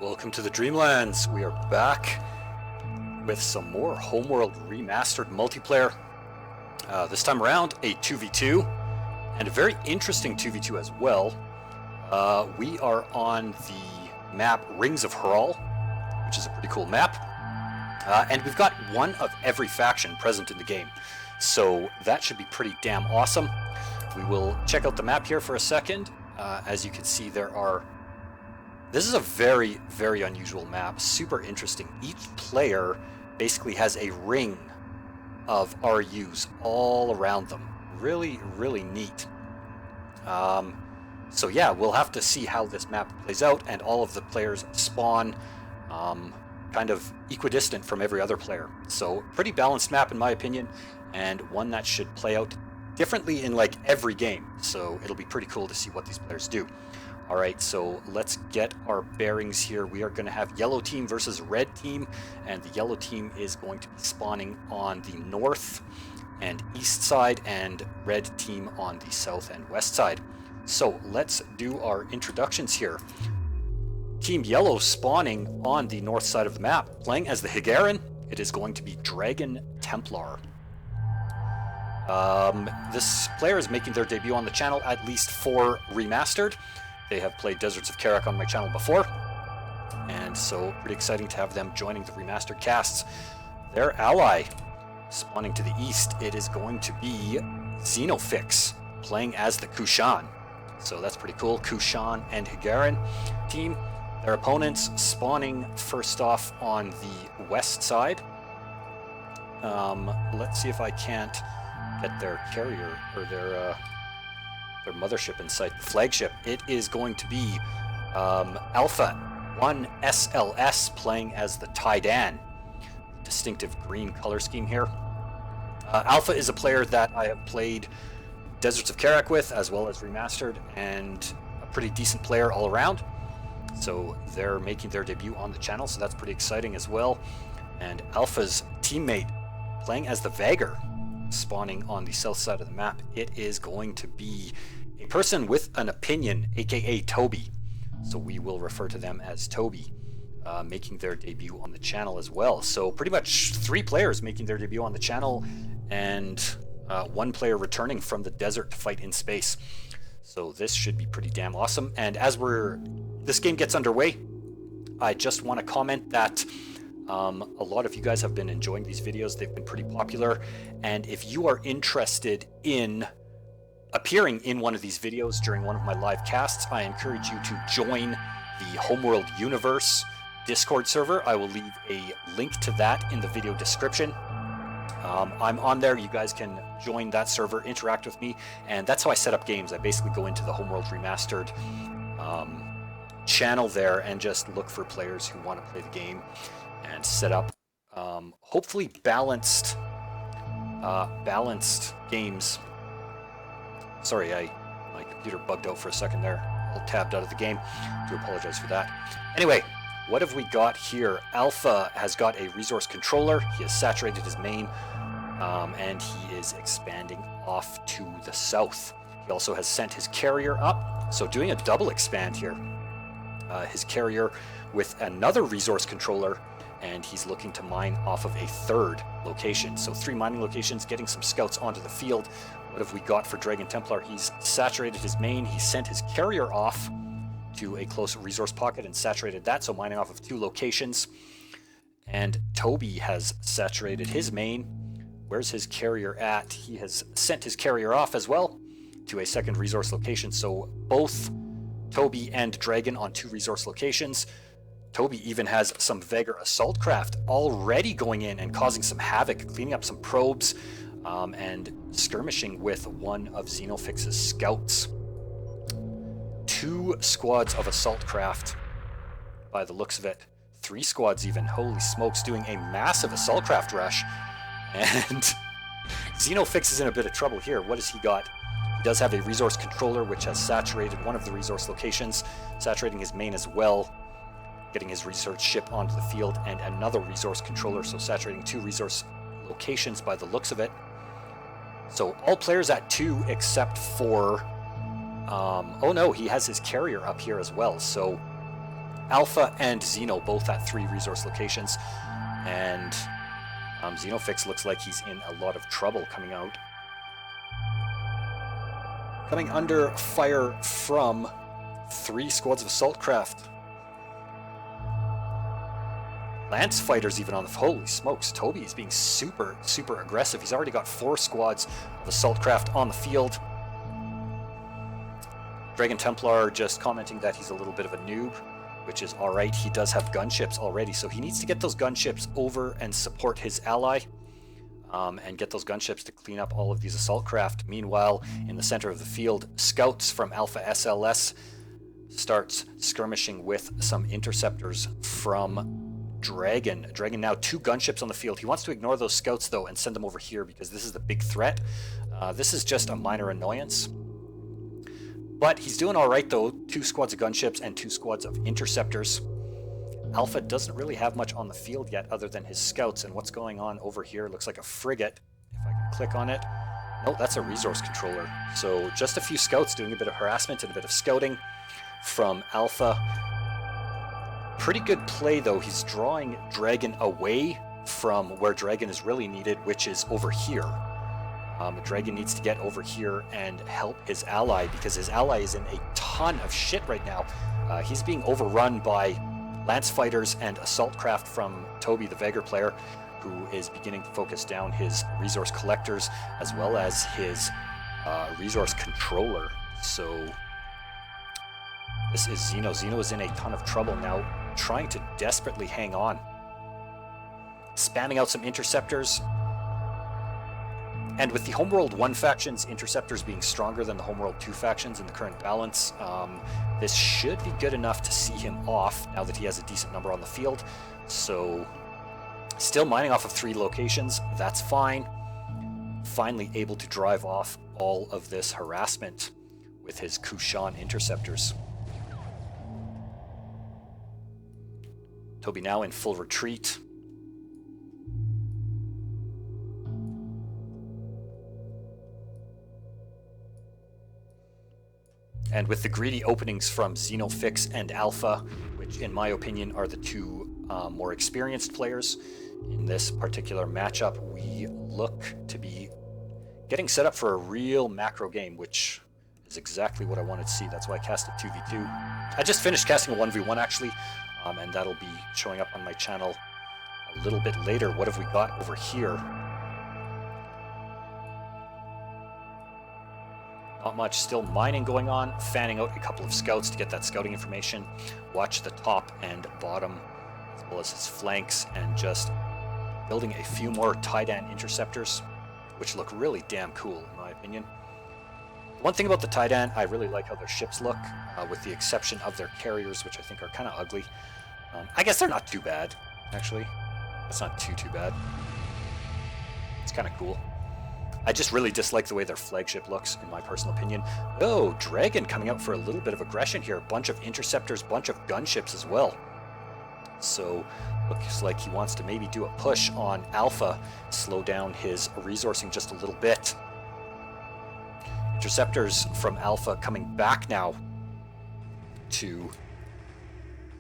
Welcome to the Dreamlands. We are back with some more Homeworld Remastered multiplayer. This time around, a 2v2, and a very interesting 2v2 as well. We are on the map Rings of Hraal, which is a pretty cool map. And we've got one of every faction present in the game. So that should be pretty damn awesome. We will check out the map here for a second. As you can see, this is a very, very unusual map. Super interesting. Each player basically has a ring of RUs all around them. Really, really neat. So yeah, we'll have to see how this map plays out, and all of the players spawn kind of equidistant from every other player. So pretty balanced map in my opinion, and one that should play out differently in like every game. So it'll be pretty cool to see what these players do. Alright, so let's get our bearings here. We are going to have yellow team versus red team, and the yellow team is going to be spawning on the north and east side, and red team on the south and west side. So let's do our introductions here. Team yellow spawning on the north side of the map, playing as the Hraal. It is going to be Dragon Templar. This player is making their debut on the channel, at least for Remastered. They have played Deserts of Karak on my channel before, and so pretty exciting to have them joining the Remastered casts. Their ally, spawning to the east, it is going to be Xenofix, playing as the Kushan. So that's pretty cool. Kushan and Hraal team. Their opponents spawning first off on the west side. Let's see if I can't get their carrier, or their mothership in sight, the flagship. It is going to be Alpha 1 SLS, playing as the Taidan. Distinctive green color scheme here. Alpha is a player that I have played Deserts of Karak with, as well as Remastered, and a pretty decent player all around. So they're making their debut on the channel, so that's pretty exciting as well. And Alpha's teammate, playing as the Vagger, spawning on the south side of the map, it is going to be a person with an opinion, aka Toby. So we will refer to them as Toby, making their debut on the channel as well. So pretty much 3 players making their debut on the channel, and 1 player returning from the desert to fight in space. So this should be pretty damn awesome. And as this game gets underway, I just want to comment that a lot of you guys have been enjoying these videos. They've been pretty popular, and if you are interested in appearing in one of these videos during one of my live casts, I encourage you to join the Homeworld Universe Discord server. I will leave a link to that in the video description. I'm on there. You guys can join that server, interact with me, and that's how I set up games. I basically go into the Homeworld Remastered channel there and just look for players who want to play the game and set up hopefully balanced games. Sorry, my computer bugged out for a second there. I tabbed out of the game. Do apologize for that. Anyway, what have we got here? Alpha has got a resource controller. He has saturated his main, and he is expanding off to the south. He also has sent his carrier up, so doing a double expand here. His carrier with another resource controller, and he's looking to mine off of a 3rd location. So 3 mining locations, getting some scouts onto the field. What have we got for Dragon Templar? He's saturated his main. He sent his carrier off to a close resource pocket and saturated that, so mining off of 2 locations. And Toby has saturated his main. Where's his carrier at? He has sent his carrier off as well to a 2nd resource location. So both Toby and Dragon on 2 resource locations. Toby even has some Vagger assault craft already going in and causing some havoc, cleaning up some probes, and skirmishing with one of Xenofix's scouts. 2 squads of assault craft by the looks of it. 3 squads even. Holy smokes, doing a massive assault craft rush. And Xenofix is in a bit of trouble here. What has he got? He does have a resource controller which has saturated one of the resource locations, saturating his main as well, getting his research ship onto the field, and another resource controller, so saturating 2 resource locations by the looks of it. So all players at 2 except for oh no, he has his carrier up here as well. So Alpha and Xeno both at 3 resource locations, and Xenofix looks like he's in a lot of trouble coming under fire from 3 squads of assault craft. Lance fighters even on the... Holy smokes, Toby is being super aggressive. He's already got 4 squads of assault craft on the field. Dragon Templar just commenting that he's a little bit of a noob, which is alright. He does have gunships already, so he needs to get those gunships over and support his ally, and get those gunships to clean up all of these assault craft. Meanwhile, in the center of the field, scouts from Alpha SLS starts skirmishing with some interceptors from Dragon. Dragon now 2 gunships on the field. He wants to ignore those scouts though and send them over here because this is the big threat. This is just a minor annoyance. But he's doing alright though. 2 squads of gunships and 2 squads of interceptors. Alpha doesn't really have much on the field yet other than his scouts, and what's going on over here looks like a frigate. If I can click on it. No, that's a resource controller. So just a few scouts doing a bit of harassment and a bit of scouting from Alpha. Pretty good play though. He's drawing Dragon away from where Dragon is really needed, which is over here. Dragon needs to get over here and help his ally because his ally is in a ton of shit right now. He's being overrun by lance fighters and assault craft from Toby, the Veigar player, who is beginning to focus down his resource collectors as well as his resource controller. So this is Xeno. Xeno is in a ton of trouble now, trying to desperately hang on. Spamming out some interceptors. And with the Homeworld 1 factions, interceptors being stronger than the Homeworld 2 factions in the current balance, this should be good enough to see him off now that he has a decent number on the field. So, still mining off of 3 locations, that's fine. Finally able to drive off all of this harassment with his Kushan interceptors. Toby now in full retreat. And with the greedy openings from Xenofix and Alpha, which in my opinion are the 2 more experienced players in this particular matchup, we look to be getting set up for a real macro game, which is exactly what I wanted to see. That's why I casted 2v2. I just finished casting a 1v1 actually, and that'll be showing up on my channel a little bit later. What have we got over here? Not much. Still mining going on, fanning out a couple of scouts to get that scouting information. Watch the top and bottom as well as his flanks, and just building a few more Taidan interceptors, which look really damn cool in my opinion. One thing about the Taidan, I really like how their ships look, with the exception of their carriers, which I think are kind of ugly. I guess they're not too bad, actually. That's not too bad. It's kind of cool. I just really dislike the way their flagship looks, in my personal opinion. Oh, Dragon coming out for a little bit of aggression here. Bunch of interceptors, bunch of gunships as well. So, looks like he wants to maybe do a push on Alpha, slow down his resourcing just a little bit. Interceptors from Alpha coming back now to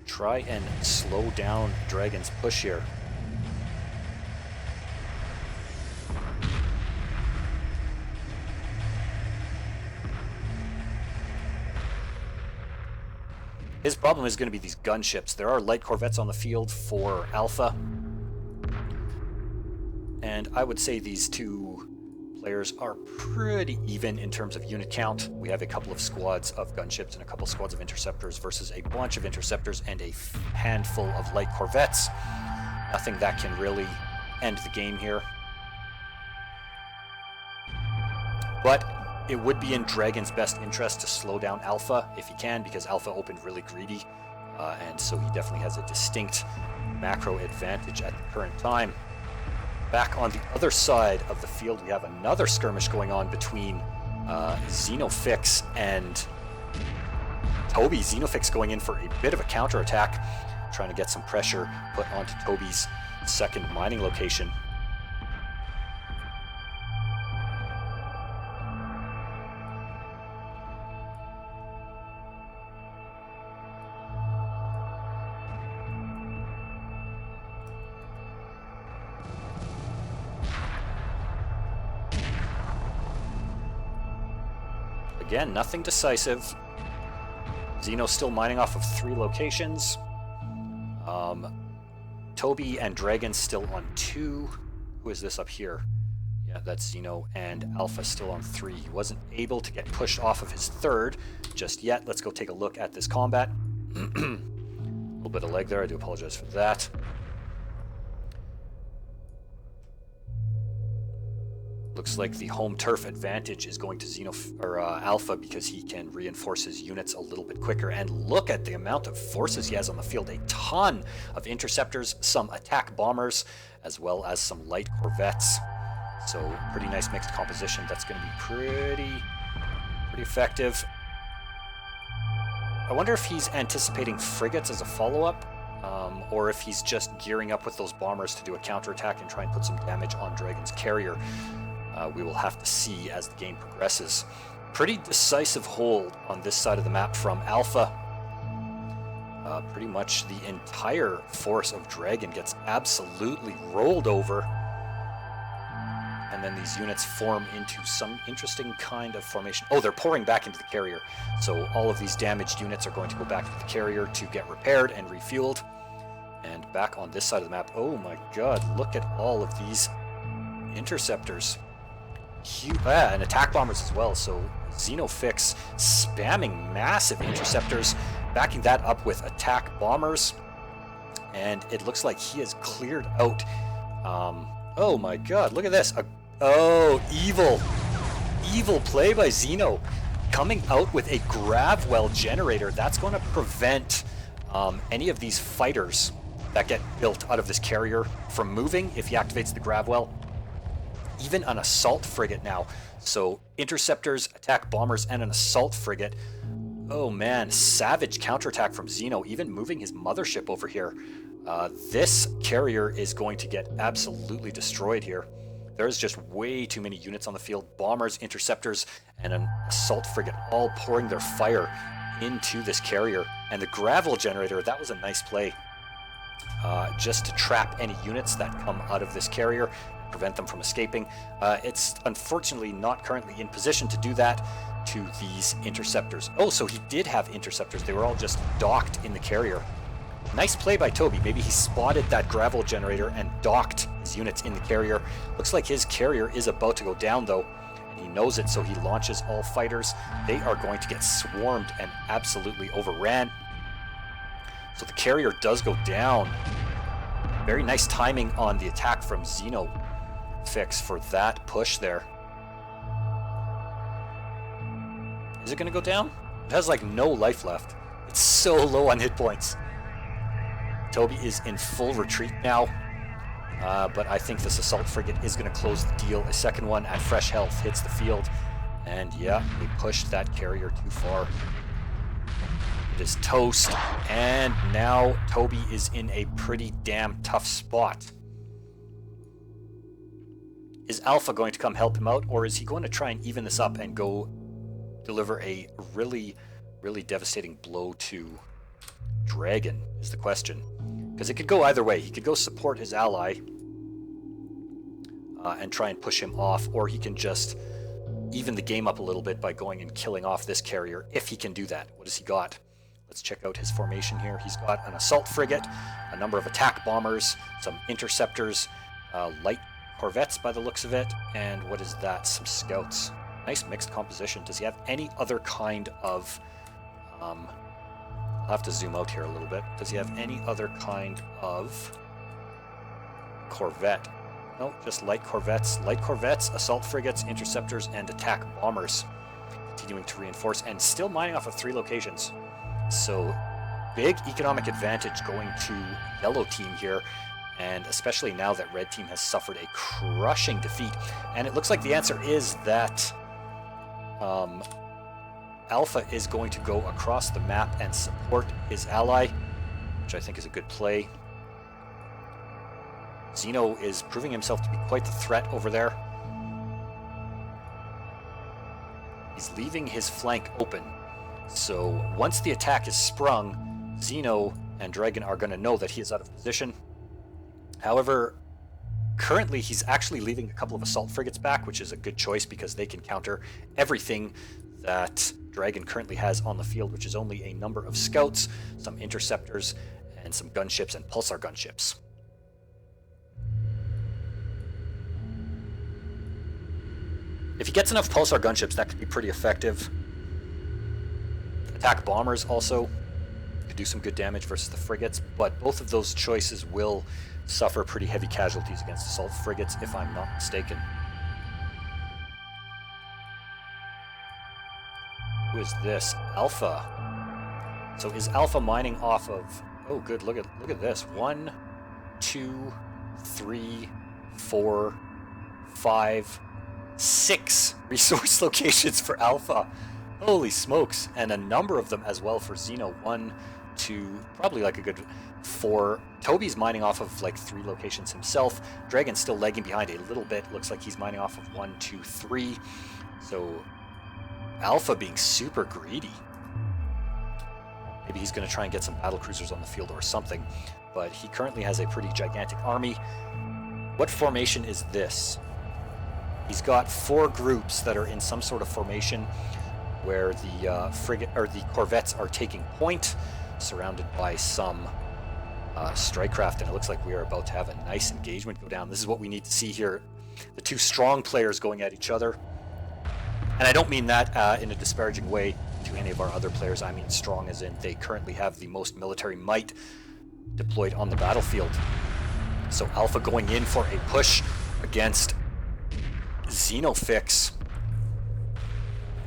try and slow down Dragon's push here. His problem is going to be these gunships. There are light corvettes on the field for Alpha, and I would say these 2 players are pretty even in terms of unit count. We have a couple of squads of gunships and a couple of squads of interceptors versus a bunch of interceptors and a handful of light corvettes. Nothing that can really end the game here. But it would be in Dragon's best interest to slow down Alpha if he can, because Alpha opened really greedy, and so he definitely has a distinct macro advantage at the current time. Back on the other side of the field, we have another skirmish going on between Xenofix and Toby. Xenofix going in for a bit of a counterattack, trying to get some pressure put onto Toby's second mining location. Again, nothing decisive. Xeno still mining off of 3 locations. Toby and Dragon still on 2. Who is this up here? Yeah, that's Xeno, and Alpha still on 3. He wasn't able to get pushed off of his 3rd just yet. Let's go take a look at this combat. A little bit of lag there. I do apologize for that. Looks like the home turf advantage is going to Alpha because he can reinforce his units a little bit quicker. And look at the amount of forces he has on the field. A ton of interceptors, some attack bombers, as well as some light corvettes. So pretty nice mixed composition. That's going to be pretty effective. I wonder if he's anticipating frigates as a follow-up, or if he's just gearing up with those bombers to do a counterattack and try and put some damage on Dragon's carrier. We will have to see as the game progresses. Pretty decisive hold on this side of the map from Alpha. Pretty much the entire force of Dragon gets absolutely rolled over. And then these units form into some interesting kind of formation. Oh, they're pouring back into the carrier. So all of these damaged units are going to go back to the carrier to get repaired and refueled. And back on this side of the map, oh my god, look at all of these interceptors. And attack bombers as well. So Xenofix spamming massive interceptors, backing that up with attack bombers. And it looks like he has cleared out... oh my god, look at this. Oh, evil play by Xeno. Coming out with a Gravwell generator. That's going to prevent any of these fighters that get built out of this carrier from moving if he activates the Gravwell. Even an assault frigate now. So interceptors, attack bombers, and an assault frigate. Oh man, savage counterattack from Xeno, even moving his mothership over here. This carrier is going to get absolutely destroyed here. There's just way too many units on the field. Bombers, interceptors, and an assault frigate all pouring their fire into this carrier. And the gravel generator, that was a nice play. Just to trap any units that come out of this carrier, prevent them from escaping. It's unfortunately not currently in position to do that to these interceptors. Oh, so he did have interceptors. They were all just docked in the carrier. Nice play by Toby. Maybe he spotted that gravel generator and docked his units in the carrier. Looks like his carrier is about to go down though, and he knows it, so he launches all fighters. They are going to get swarmed and absolutely overran. So the carrier does go down. Very nice timing on the attack from Xenofix for that push there. Is it going to go down? It has like no life left. It's so low on hit points. Toby is in full retreat now, but I think this assault frigate is going to close the deal. A second one at fresh health hits the field, and yeah, they pushed that carrier too far. It is toast, and now Toby is in a pretty damn tough spot. Is Alpha going to come help him out, or is he going to try and even this up and go deliver a really devastating blow to Dragon, is the question. Because it could go either way. He could go support his ally and try and push him off, or he can just even the game up a little bit by going and killing off this carrier, if he can do that. What has he got? Let's check out his formation here. He's got an assault frigate, a number of attack bombers, some interceptors, light corvettes by the looks of it, and what is that? Some scouts. Nice mixed composition. Does he have any other kind of... I'll have to zoom out here a little bit. Does he have any other kind of corvette? No, just light corvettes. Light corvettes, assault frigates, interceptors, and attack bombers. Continuing to reinforce and still mining off of 3 locations. So big economic advantage going to yellow team here, and especially now that red team has suffered a crushing defeat. And it looks like the answer is that Alpha is going to go across the map and support his ally, which I think is a good play. Xeno is proving himself to be quite the threat over there. He's leaving his flank open. So once the attack is sprung, Xeno and Dragon are going to know that he is out of position. However, currently he's actually leaving a couple of assault frigates back, which is a good choice because they can counter everything that Dragon currently has on the field, which is only a number of scouts, some interceptors, and some gunships and pulsar gunships. If he gets enough pulsar gunships, that could be pretty effective. Attack bombers also could do some good damage versus the frigates, but both of those choices will suffer pretty heavy casualties against assault frigates, if I'm not mistaken. Who is this? Alpha. So is Alpha mining off of... Oh, good. Look at this. 1, 2, 3, 4, 5, 6 resource locations for Alpha. Holy smokes. And a number of them as well for Xeno. 1, 2, probably like a good 4. Toby's mining off of like 3 locations himself. Dragon's still lagging behind a little bit. Looks like he's mining off of 1, 2, 3. So Alpha being super greedy. Maybe he's going to try and get some battle cruisers on the field or something, but he currently has a pretty gigantic army. What formation is this? He's got 4 groups that are in some sort of formation where the frigate or the corvettes are taking point, surrounded by some strike craft, and it looks like we are about to have a nice engagement go down. This is what we need to see here. The 2 strong players going at each other. And I don't mean that in a disparaging way to any of our other players. I mean strong as in they currently have the most military might deployed on the battlefield. So Alpha going in for a push against Xenofix.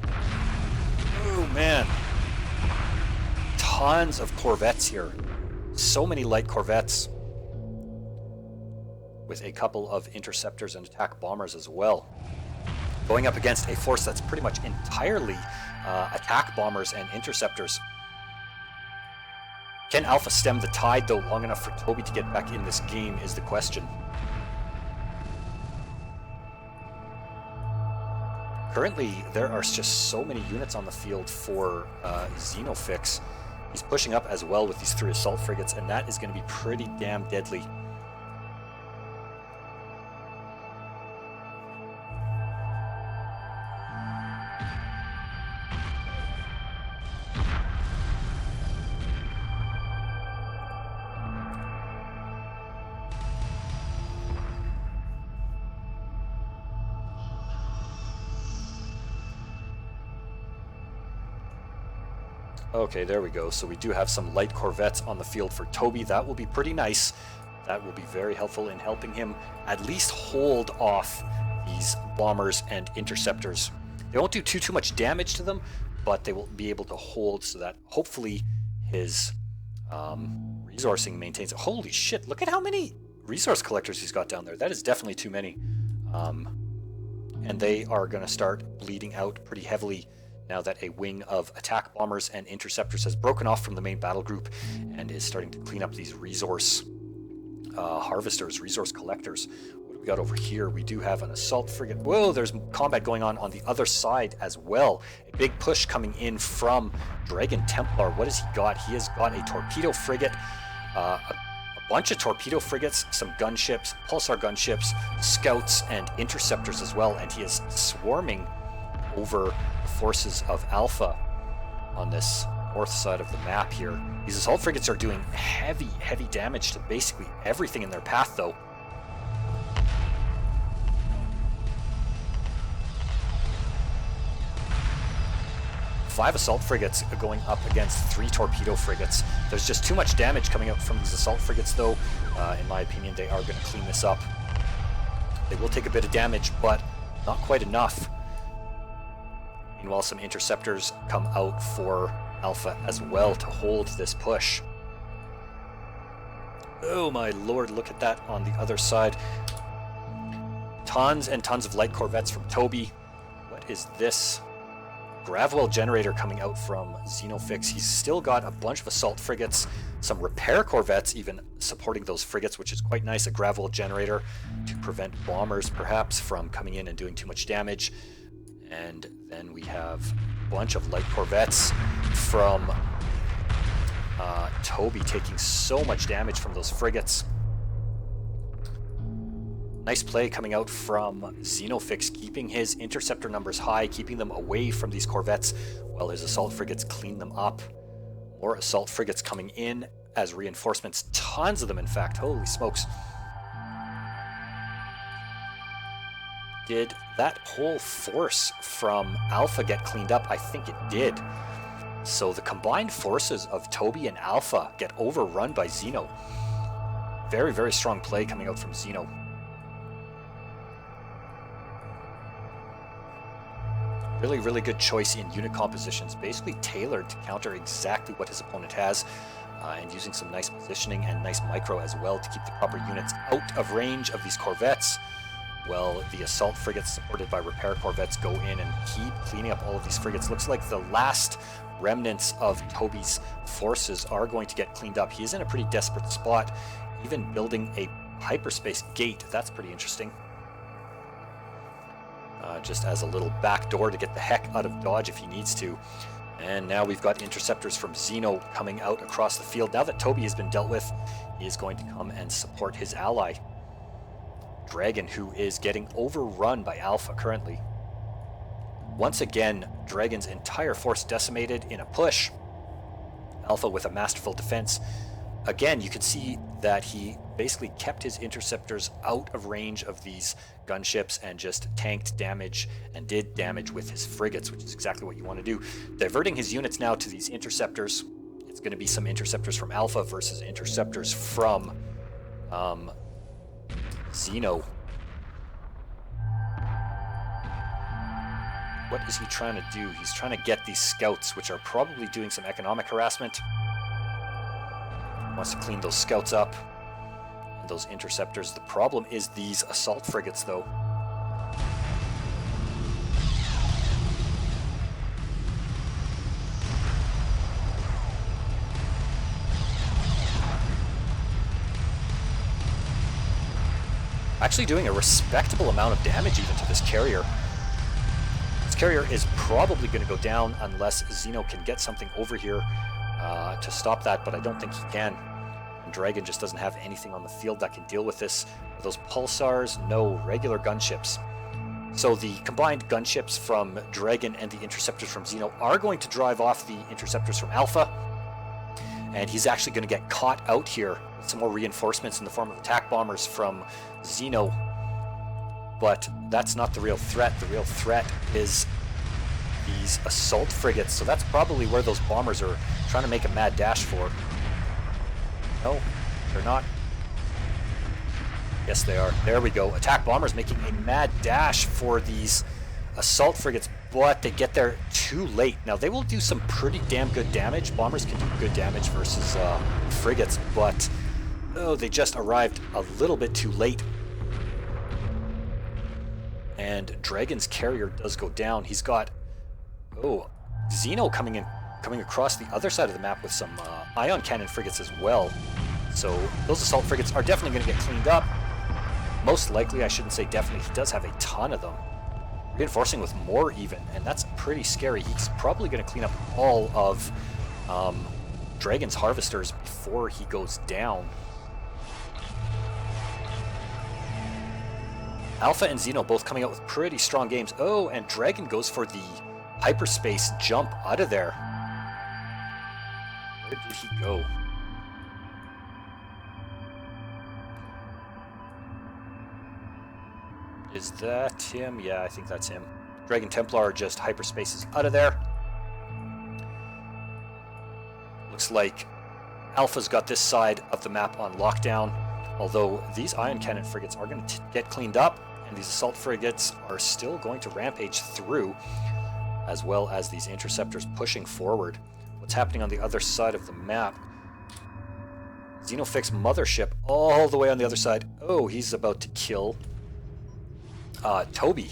Oh man. Tons of corvettes here. So many light corvettes. With a couple of interceptors and attack bombers as well. Going up against a force that's pretty much entirely attack bombers and interceptors. Can Alpha stem the tide, though, long enough for Toby to get back in this game is the question. Currently, there are just so many units on the field for Xenofix. He's pushing up as well with these 3 assault frigates, and that is going to be pretty damn deadly. Okay, there we go. So we do have some light corvettes on the field for Toby. That will be pretty nice. That will be very helpful in helping him at least hold off these bombers and interceptors. They won't do too much damage to them, but they will be able to hold so that hopefully his resourcing maintains. Holy shit, look at how many resource collectors he's got down there. That is definitely too many. And they are going to start bleeding out pretty heavily now that a wing of attack bombers and interceptors has broken off from the main battle group and is starting to clean up these resource harvesters, resource collectors. What do we got over here? We do have an assault frigate. Whoa, there's combat going on the other side as well. A big push coming in from Dragon Templar. What has he got? He has got a torpedo frigate, a bunch of torpedo frigates, some gunships, pulsar gunships, scouts, and interceptors as well, and he is swarming over the forces of Alpha on this north side of the map here. These assault frigates are doing heavy damage to basically everything in their path, though. Five assault frigates going up against 3 torpedo frigates. There's just too much damage coming out from these assault frigates, though. In my opinion, they are going to clean this up. They will take a bit of damage, but not quite enough. Meanwhile, some interceptors come out for Alpha as well to hold this push. Oh my lord, look at that on the other side. Tons and tons of light corvettes from Toby. What is this? Gravwell generator coming out from Xenofix. He's still got a bunch of assault frigates, some repair corvettes even supporting those frigates, which is quite nice. A Gravwell generator to prevent bombers perhaps from coming in and doing too much damage. And then we have a bunch of light corvettes from Toby taking so much damage from those frigates. Nice play coming out from Xenofix, keeping his interceptor numbers high, keeping them away from these corvettes while his assault frigates clean them up. More assault frigates coming in as reinforcements. Tons of them, in fact. Holy smokes. Did that whole force from Alpha get cleaned up? I think it did. So the combined forces of Toby and Alpha get overrun by Xeno. Very, very strong play coming out from Xeno. Really, really good choice in unit compositions, basically tailored to counter exactly what his opponent has, and using some nice positioning and nice micro as well to keep the proper units out of range of these corvettes. Well, the assault frigates supported by repair corvettes go in and keep cleaning up all of these frigates. Looks like the last remnants of Toby's forces are going to get cleaned up. He's in a pretty desperate spot, even building a hyperspace gate. That's pretty interesting. Just as a little back door to get the heck out of dodge if he needs to. And now we've got interceptors from Xeno coming out across the field. Now that Toby has been dealt with, he is going to come and support his ally, Dragon, who is getting overrun by Alpha currently. Once again, Dragon's entire force decimated in a push. Alpha with a masterful defense. Again, you can see that he basically kept his interceptors out of range of these gunships and just tanked damage and did damage with his frigates, which is exactly what you want to do. Diverting his units now to these interceptors. It's going to be some interceptors from Alpha versus interceptors from Xeno. What is he trying to do? He's trying to get these scouts, which are probably doing some economic harassment. Wants to clean those scouts up and those interceptors. The problem is these assault frigates, though. Actually doing a respectable amount of damage even to this carrier. This carrier is probably going to go down unless Xeno can get something over here to stop that, but I don't think he can. And Dragon just doesn't have anything on the field that can deal with this. Those pulsars, no regular gunships. So the combined gunships from Dragon and the interceptors from Xeno are going to drive off the interceptors from Alpha. And he's actually going to get caught out here with some more reinforcements in the form of attack bombers from Xeno. But that's not the real threat. The real threat is these assault frigates. So that's probably where those bombers are trying to make a mad dash for. No, they're not. Yes, they are. There we go. Attack bombers making a mad dash for these assault frigates, but they get there too late. Now, they will do some pretty damn good damage. Bombers can do good damage versus frigates, but oh, they just arrived a little bit too late. And Dragon's carrier does go down. He's got, Xeno coming across the other side of the map with some ion cannon frigates as well. So those assault frigates are definitely going to get cleaned up. Most likely, I shouldn't say definitely, he does have a ton of them. Reinforcing with more even, and that's pretty scary. He's probably going to clean up all of Dragon's harvesters before he goes down. Alpha and Xeno both coming out with pretty strong games. Oh, and Dragon goes for the hyperspace jump out of there. Where did he go? Is that him? Yeah, I think that's him. Dragon Templar just hyperspaces out of there. Looks like Alpha's got this side of the map on lockdown, although these ion cannon frigates are going to get cleaned up, and these assault frigates are still going to rampage through, as well as these interceptors pushing forward. What's happening on the other side of the map? Xenofix mothership all the way on the other side. Oh, he's about to kill Toby.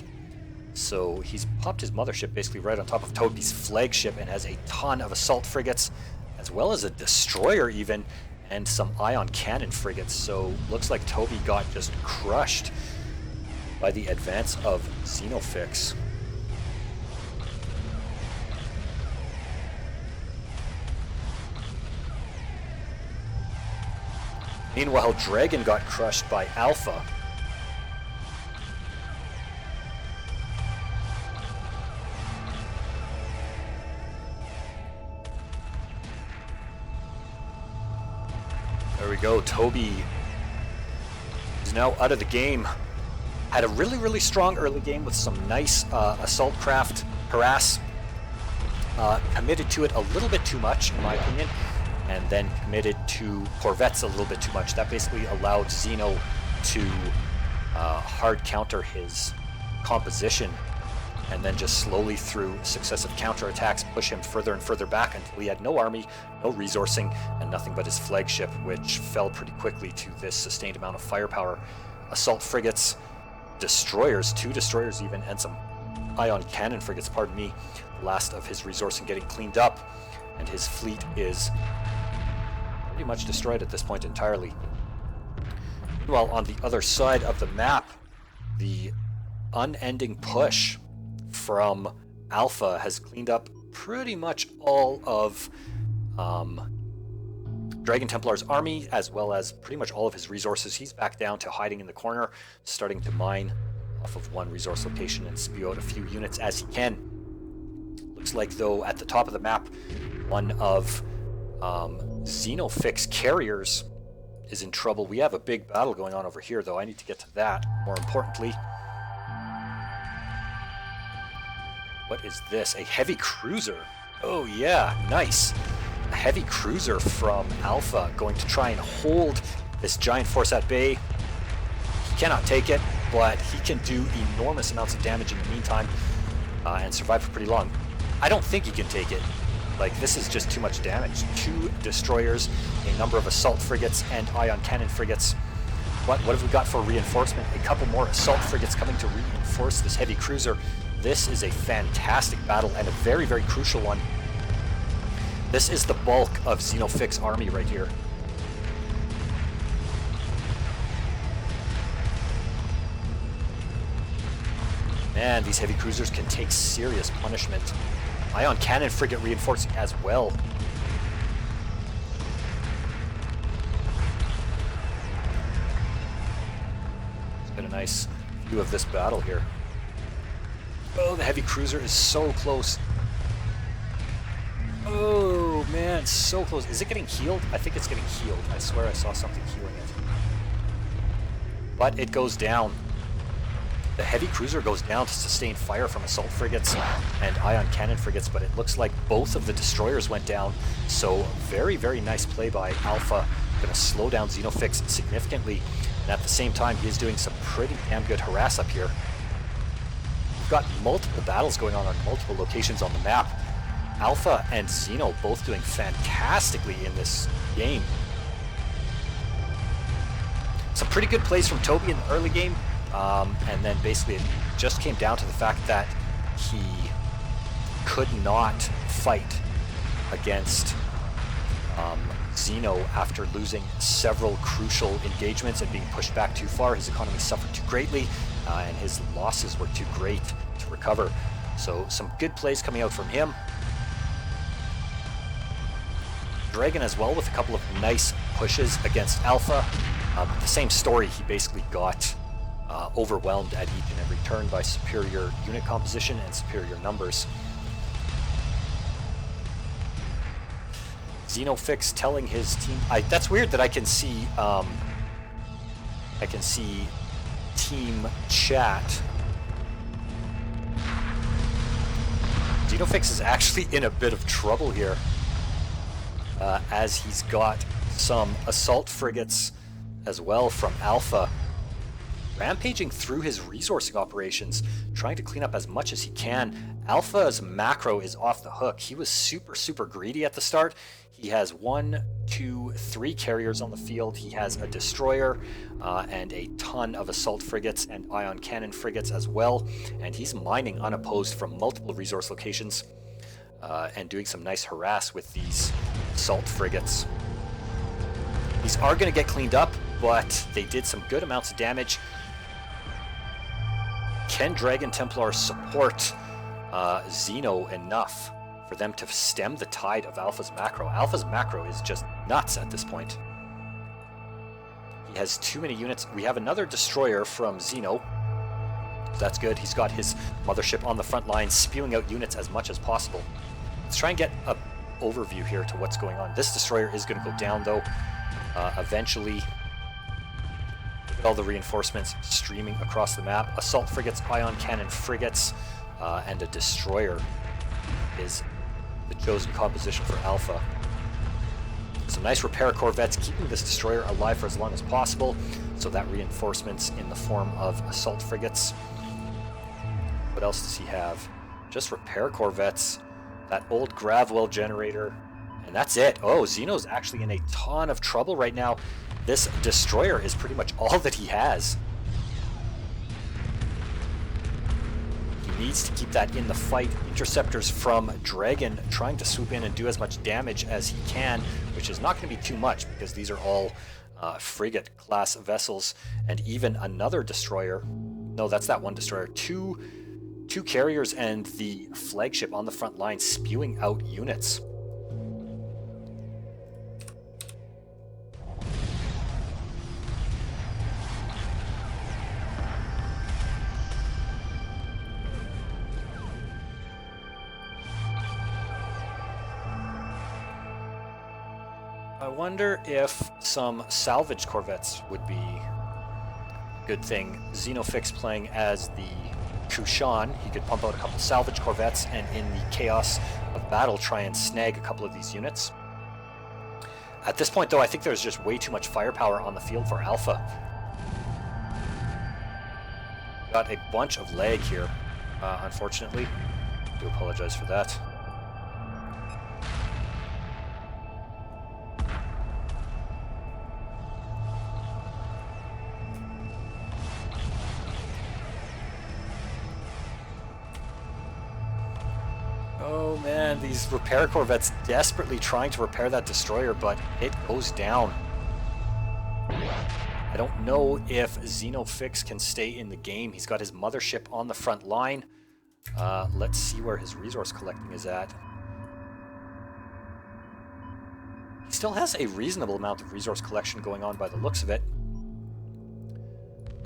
So he's popped his mothership basically right on top of Toby's flagship and has a ton of assault frigates, as well as a destroyer even, and some ion cannon frigates. So looks like Toby got just crushed by the advance of Xenofix. Meanwhile, Dragon got crushed by Alpha. There we go. Toby is now out of the game. Had a really strong early game with some nice assault craft harass. Committed to it a little bit too much, in my opinion, and then committed to corvettes a little bit too much. That basically allowed Xeno to hard counter his composition, and then just slowly through successive counterattacks push him further and further back until he had no army, no resourcing, and nothing but his flagship, which fell pretty quickly to this sustained amount of firepower. Assault frigates, destroyers, 2 destroyers even, and some ion cannon frigates, pardon me, last of his resourcing getting cleaned up, and his fleet is pretty much destroyed at this point entirely. Meanwhile, on the other side of the map, the unending push from Alpha has cleaned up pretty much all of Dragon Templar's army, as well as pretty much all of his resources. He's back down to hiding in the corner, starting to mine off of one resource location and spew out a few units as he can. Looks like, though, at the top of the map, one of Xenofix carriers is in trouble. We have a big battle going on over here, though. I need to get to that, more importantly. What is this? A heavy cruiser. Oh yeah, nice. A heavy cruiser from Alpha going to try and hold this giant force at bay. He cannot take it, but he can do enormous amounts of damage in the meantime and survive for pretty long. I don't think he can take it. Like, this is just too much damage. 2 destroyers, a number of assault frigates, and ion cannon frigates. What have we got for reinforcement? A couple more assault frigates coming to reinforce this heavy cruiser. This is a fantastic battle and a very crucial one. This is the bulk of Xenofix's army right here. Man, these heavy cruisers can take serious punishment. Ion cannon frigate reinforcing as well. Let's get a nice view of this battle here. Oh, the heavy cruiser is so close. Oh man, so close. Is it getting healed? I think it's getting healed. I swear I saw something healing it. But it goes down. The heavy cruiser goes down to sustain fire from assault frigates and ion cannon frigates, but it looks like both of the destroyers went down. So very nice play by Alpha. Going to slow down Xenofix significantly, and at the same time he is doing some pretty damn good harass up here. We've got multiple battles going on multiple locations on the map. Alpha and Xeno both doing fantastically in this game. Some pretty good plays from Toby in the early game, and then basically it just came down to the fact that he could not fight against Xeno after losing several crucial engagements and being pushed back too far. His economy suffered too greatly, and his losses were too great to recover. So some good plays coming out from him. Dragon as well with a couple of nice pushes against Alpha. The same story, he basically got overwhelmed at each and every turn by superior unit composition and superior numbers. Xenofix telling his team, that's weird that I can see team chat. Xenofix is actually in a bit of trouble here, as he's got some assault frigates as well from Alpha rampaging through his resourcing operations, trying to clean up as much as he can. Alpha's macro is off the hook. He was super greedy at the start. He has 1, 2, 3 carriers on the field. He has a destroyer and a ton of assault frigates and ion cannon frigates as well, and he's mining unopposed from multiple resource locations and doing some nice harass with these assault frigates. These are going to get cleaned up, but they did some good amounts of damage. Can Dragon Templar support Xeno enough for them to stem the tide of Alpha's macro? Alpha's macro is just nuts at this point. He has too many units. We have another destroyer from Xeno. So that's good. He's got his mothership on the front line, spewing out units as much as possible. Let's try and get an overview here to what's going on. This destroyer is going to go down, though. Eventually, look at all the reinforcements streaming across the map. Assault frigates, ion cannon frigates, and a destroyer is the chosen composition for Alpha. Some nice repair corvettes keeping this destroyer alive for as long as possible, so that reinforcements in the form of assault frigates. What else does he have? Just repair corvettes, that old Gravwell generator, and that's it. Oh, Xeno's actually in a ton of trouble right now. This destroyer is pretty much all that he has. He needs to keep that in the fight. Interceptors from Dragon trying to swoop in and do as much damage as he can, which is not going to be too much because these are all frigate class vessels, and even another destroyer. No, that's that one destroyer. Two carriers and the flagship on the front line spewing out units. I wonder if some salvage corvettes would be a good thing. Xenofix playing as the Kushan, he could pump out a couple salvage corvettes and in the chaos of battle try and snag a couple of these units. At this point though, I think there's just way too much firepower on the field for Alpha. Got a bunch of lag here, unfortunately. I do apologize for that. Oh man, these repair corvettes desperately trying to repair that destroyer, but it goes down. I don't know if Xenofix can stay in the game. He's got his mothership on the front line. Let's see where his resource collecting is at. He still has a reasonable amount of resource collection going on by the looks of it.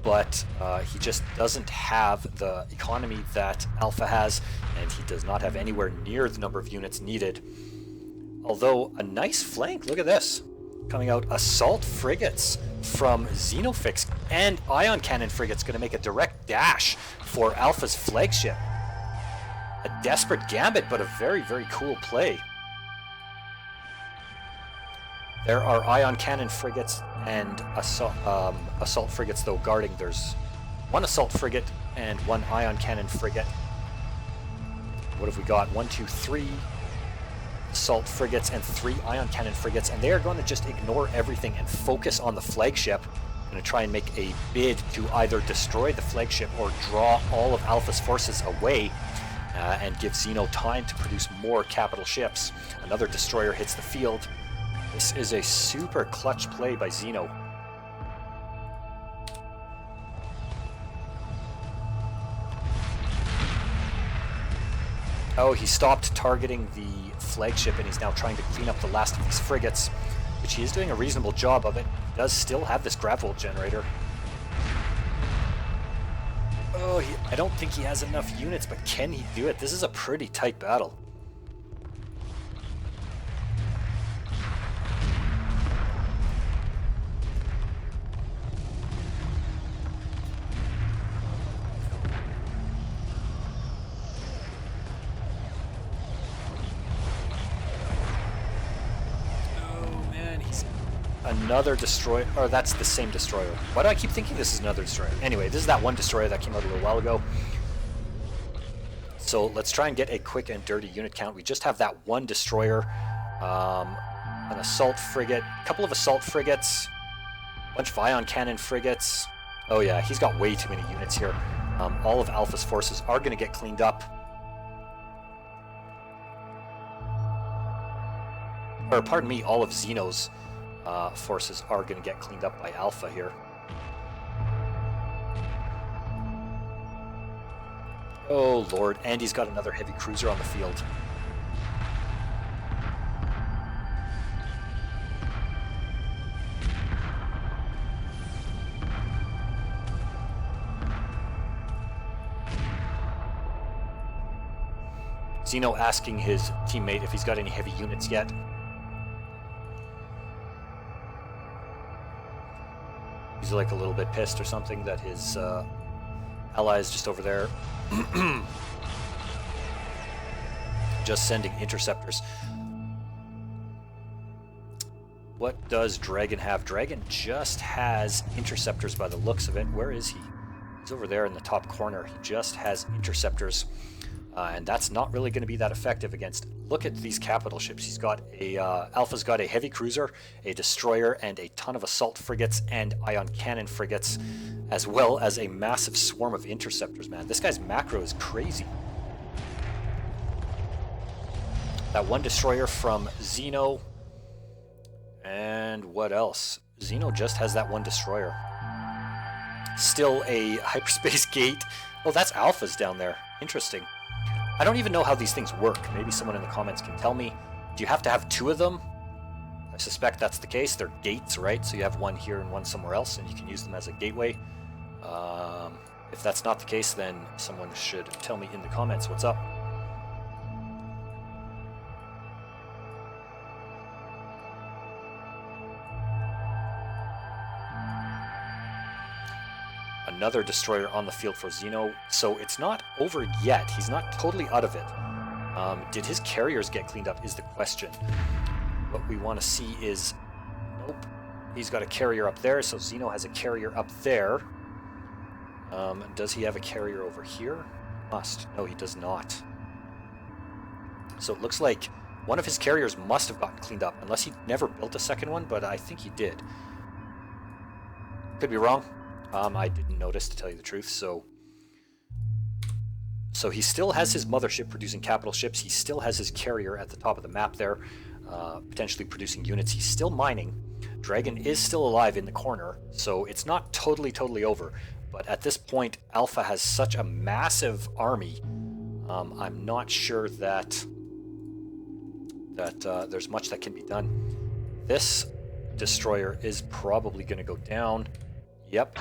But he just doesn't have the economy that Alpha has, and he does not have anywhere near the number of units needed. Although, a nice flank, look at this. Coming out, assault frigates from Xenofix and ion cannon frigates going to make a direct dash for Alpha's flagship. A desperate gambit, but a very, very cool play. There are ion cannon frigates and assault frigates, though, guarding. There's one assault frigate and one ion cannon frigate. What have we got? 1, 2, 3 assault frigates and 3 ion cannon frigates, and they are going to just ignore everything and focus on the flagship. Going to try and make a bid to either destroy the flagship or draw all of Alpha's forces away and give Xeno time to produce more capital ships. Another destroyer hits the field. This is a super clutch play by Xeno. Oh, he stopped targeting the flagship and he's now trying to clean up the last of these frigates, which he is doing a reasonable job of it. He does still have this Gravwell generator. Oh, I don't think he has enough units, but can he do it? This is a pretty tight battle. Another destroyer, or that's the same destroyer. Why do I keep thinking this is another destroyer? Anyway, this is that one destroyer that came out a little while ago. So let's try and get a quick and dirty unit count. We just have that one destroyer, an assault frigate, a couple of assault frigates, a bunch of ion cannon frigates. Oh yeah, he's got way too many units here. All of Alpha's forces are going to get cleaned up. Or pardon me, all of Xeno's forces are going to get cleaned up by Alpha here. Oh lord, and he's got another heavy cruiser on the field. Xeno asking his teammate if he's got any heavy units yet. He's like a little bit pissed or something that his ally is just over there. Just sending interceptors. What does Dragon have? Dragon just has interceptors by the looks of it. Where is he? He's over there in the top corner. He just has interceptors. And that's not really going to be that effective against... Look at these capital ships. He's got a... Alpha's got a heavy cruiser, a destroyer, and a ton of assault frigates and ion cannon frigates, as well as a massive swarm of interceptors, man. This guy's macro is crazy. That one destroyer from Xeno. And what else? Xeno just has that one destroyer. Still a hyperspace gate. Oh, that's Alpha's down there. Interesting. I don't even know how these things work. Maybe someone in the comments can tell me. Do you have to have two of them? I suspect that's the case. They're gates, right? So you have one here and one somewhere else, and you can use them as a gateway. If that's not the case, then someone should tell me in the comments what's up. Another destroyer on the field for Xeno, so it's not over yet. He's not totally out of it. Did his carriers get cleaned up is the question. What we want to see is... Nope. He's got a carrier up there, so Xeno has a carrier up there. Does he have a carrier over here? Must. No, he does not. So it looks like one of his carriers must have gotten cleaned up, unless he never built a second one, but I think he did. Could be wrong. I didn't notice, to tell you the truth, so he still has his mothership producing capital ships. He still has his carrier at the top of the map there, potentially producing units. He's still mining. Dragon is still alive in the corner, so it's not totally over. But at this point, Alpha has such a massive army. I'm not sure that there's much that can be done. This destroyer is probably going to go down. Yep.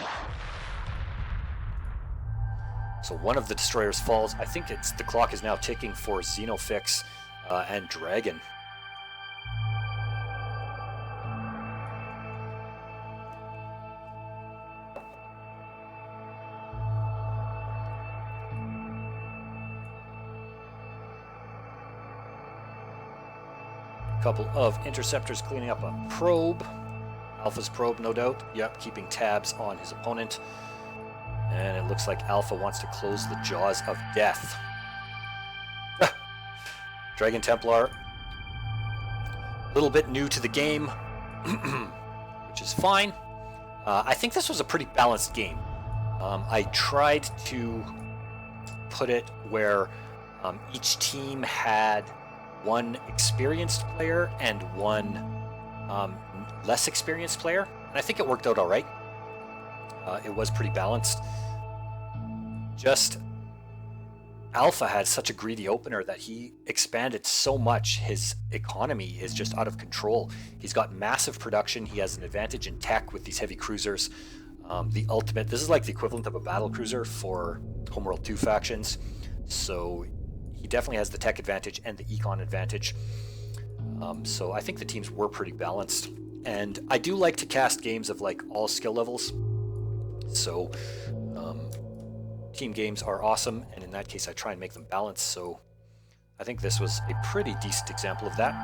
So one of the destroyers falls. I think the clock is now ticking for Xenofix and Dragon. A couple of interceptors cleaning up a probe. Alpha's probe, no doubt. Yep, keeping tabs on his opponent. And it looks like Alpha wants to close the jaws of death. Dragon Templar. A little bit new to the game, which is fine. I think this was a pretty balanced game. I tried to put it where each team had one experienced player and one less experienced player, and I think it worked out all right. It was pretty balanced. Just Alpha had such a greedy opener that he expanded so much. His economy is just out of control. He's got massive production. He has an advantage in tech with these heavy cruisers. The ultimate, this is like the equivalent of a battle cruiser for Homeworld 2 factions. So he definitely has the tech advantage and the econ advantage. So I think the teams were pretty balanced. And I do like to cast games of like all skill levels. So team games are awesome, and in that case I try and make them balanced. So I think this was a pretty decent example of that.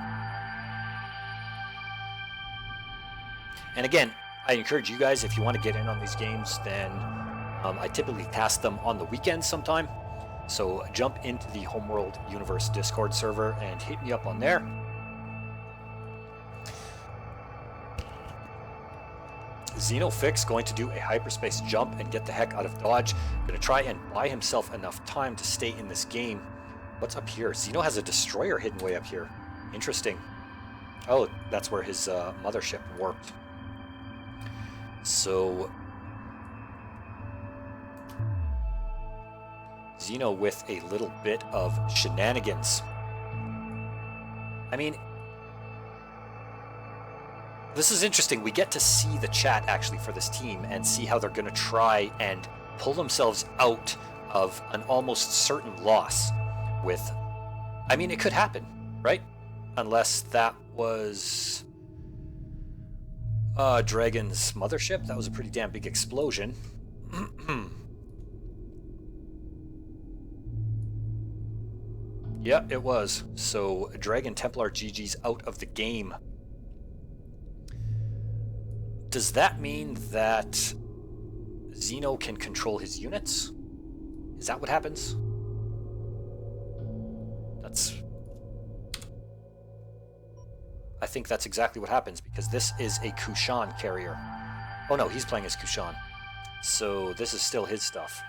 And again, I encourage you guys, if you want to get in on these games, then I typically cast them on the weekends sometime. So jump into the Homeworld Universe Discord server and hit me up on there. Xenofix going to do a hyperspace jump and get the heck out of dodge. Going to try and buy himself enough time to stay in this game. What's up here? Xeno has a destroyer hidden way up here. Interesting. Oh, that's where his mothership warped. So Xeno with a little bit of shenanigans. I mean, this is interesting. We get to see the chat actually for this team and see how they're going to try and pull themselves out of an almost certain loss with... I mean, it could happen, right? Unless that was... Dragon's mothership. That was a pretty damn big explosion. Yeah, it was. So, Dragon Templar GG's out of the game. Does that mean that Xeno can control his units? Is that what happens? I think that's exactly what happens, because this is a Kushan carrier. Oh no, he's playing as Kushan. So this is still his stuff.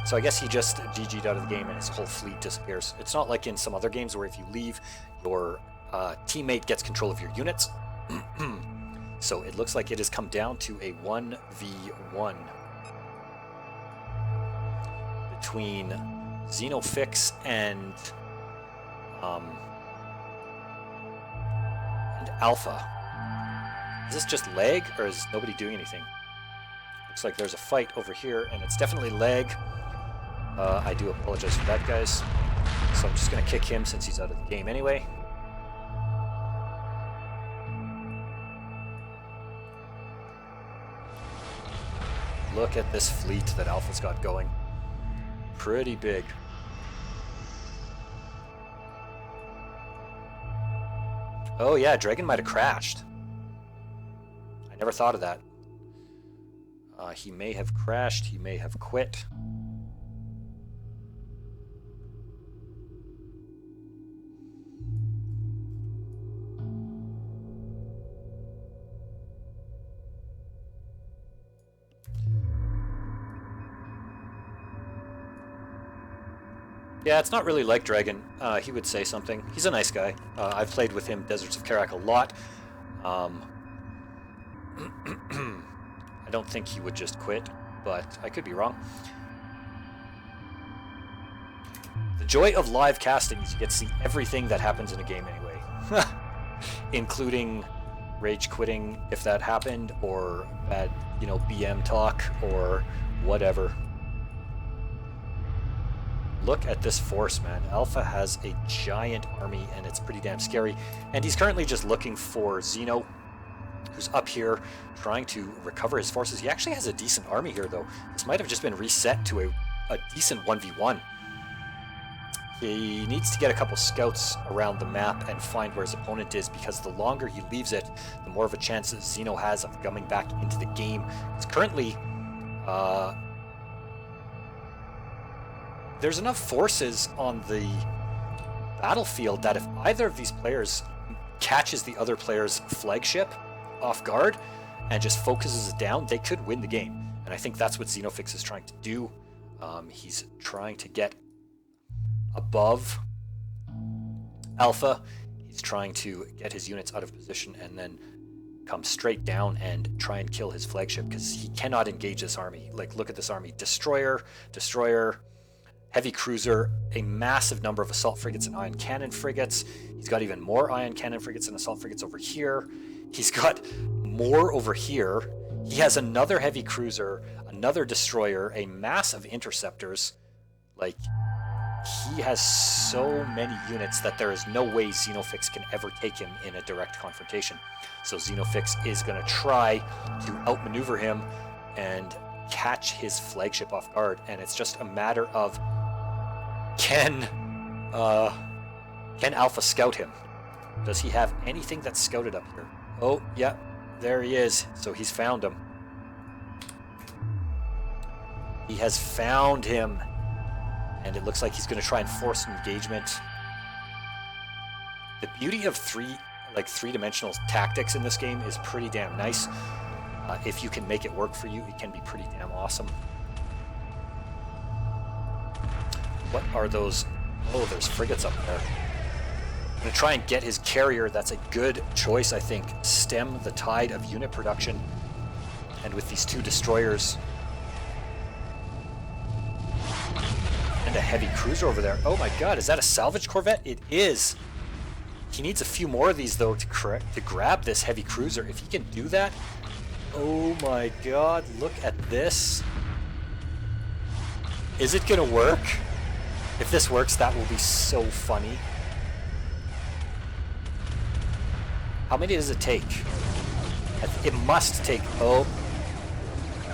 So I guess he just GG'd out of the game and his whole fleet disappears. It's not like in some other games where if you leave, your teammate gets control of your units. So it looks like it has come down to a 1v1 between Xenofix and Alpha. Is this just lag, or is nobody doing anything? Looks like there's a fight over here, and it's definitely lag. I do apologize for that, guys. So I'm just going to kick him since he's out of the game anyway. Look at this fleet that Alpha's got going. Pretty big. Oh yeah, Dragon might have crashed. I never thought of that. He may have crashed, he may have quit. Yeah, it's not really like Dragon. He would say something. He's a nice guy. I've played with him Deserts of Karak a lot. I don't think he would just quit, but I could be wrong. The joy of live casting is you get to see everything that happens in a game anyway. Including rage quitting if that happened, or bad, BM talk, or whatever. Look at this force, man. Alpha has a giant army, and it's pretty damn scary. And he's currently just looking for Xeno, who's up here trying to recover his forces. He actually has a decent army here, though. This might have just been reset to a decent 1v1. He needs to get a couple scouts around the map and find where his opponent is, because the longer he leaves it, the more of a chance that Xeno has of coming back into the game. It's currently... there's enough forces on the battlefield that if either of these players catches the other player's flagship off guard and just focuses it down, they could win the game. And I think that's what Xenofix is trying to do. He's trying to get above Alpha. He's trying to get his units out of position and then come straight down and try and kill his flagship, because he cannot engage this army. Like, look at this army. Destroyer, heavy cruiser, a massive number of assault frigates and ion cannon frigates. He's got even more ion cannon frigates and assault frigates over here. He's got more over here. He has another heavy cruiser, another destroyer, a mass of interceptors. Like, he has so many units that there is no way Xenofix can ever take him in a direct confrontation. So Xenofix is going to try to outmaneuver him and catch his flagship off guard, and it's just a matter of can Alpha scout him? Does he have anything that's scouted up here? Oh, yeah, there he is. So he's found him. He has found him, and it looks like he's going to try and force an engagement. The beauty of three-dimensional tactics in this game is pretty damn nice. If you can make it work for you, it can be pretty damn awesome. What are those? Oh, there's frigates up there. I'm going to try and get his carrier. That's a good choice, I think. Stem the tide of unit production. And with these two destroyers and a heavy cruiser over there. Oh my god, is that a salvage corvette? It is. He needs a few more of these, though, to grab this heavy cruiser. If he can do that... Oh my god, look at this. Is it gonna work? If this works, that will be so funny. How many does it take? It must take... Oh.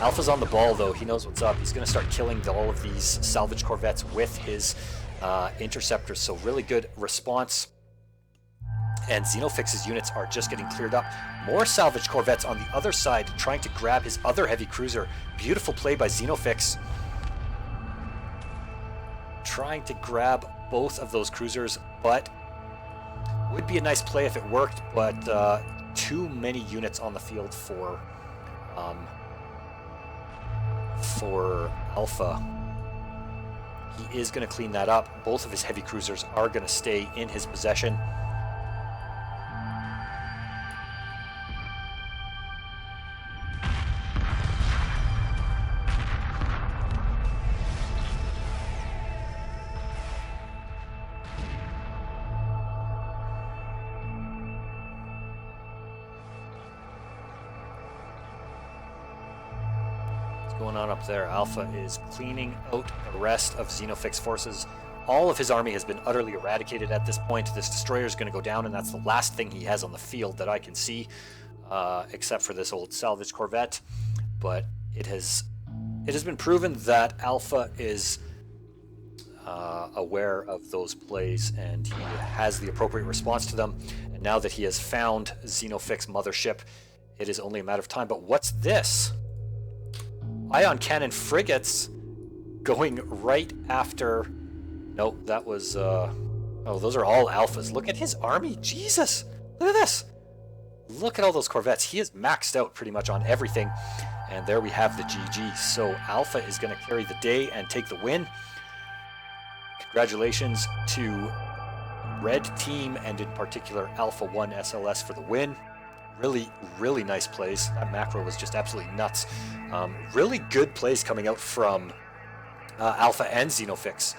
Alpha's on the ball, though. He knows what's up. He's going to start killing all of these salvage corvettes with his interceptors. So really good response. And Xenofix's units are just getting cleared up. More salvage corvettes on the other side, trying to grab his other heavy cruiser. Beautiful play by Xenofix. Trying to grab both of those cruisers, but would be a nice play if it worked, but too many units on the field for Alpha. He is going to clean that up. Both of his heavy cruisers are going to stay in his possession. Going on up there. Alpha is cleaning out the rest of Xenofix forces. All of his army has been utterly eradicated at this point. This destroyer is going to go down, and that's the last thing he has on the field that I can see, except for this old salvage corvette. But it has been proven that Alpha is aware of those plays, and he has the appropriate response to them. And now that he has found Xenofix mothership, it is only a matter of time. But what's this? Ion cannon frigates going right after... No, that was... Oh, those are all Alphas. Look at his army. Jesus! Look at this! Look at all those corvettes. He is maxed out pretty much on everything. And there we have the GG. So Alpha is going to carry the day and take the win. Congratulations to Red Team, and in particular Alpha 1 SLS for the win. Really nice plays. That macro was just absolutely nuts. Really good plays coming out from Alpha and Xenofix.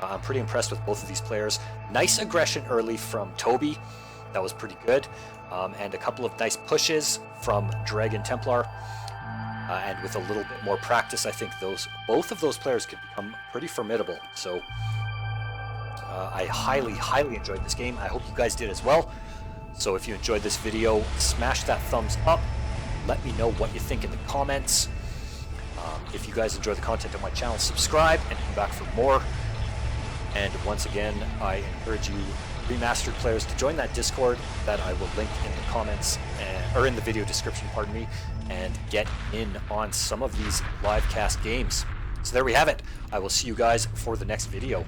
I'm pretty impressed with both of these players. Nice aggression early from Toby. That was pretty good. And a couple of nice pushes from Dragon Templar. And with a little bit more practice, I think both of those players could become pretty formidable. So I highly enjoyed this game. I hope you guys did as well. So if you enjoyed this video, smash that thumbs up. Let me know what you think in the comments. If you guys enjoy the content of my channel, subscribe and come back for more. And once again, I encourage you remastered players to join that Discord that I will link in the comments, or in the video description, pardon me, and get in on some of these live cast games. So there we have it. I will see you guys for the next video.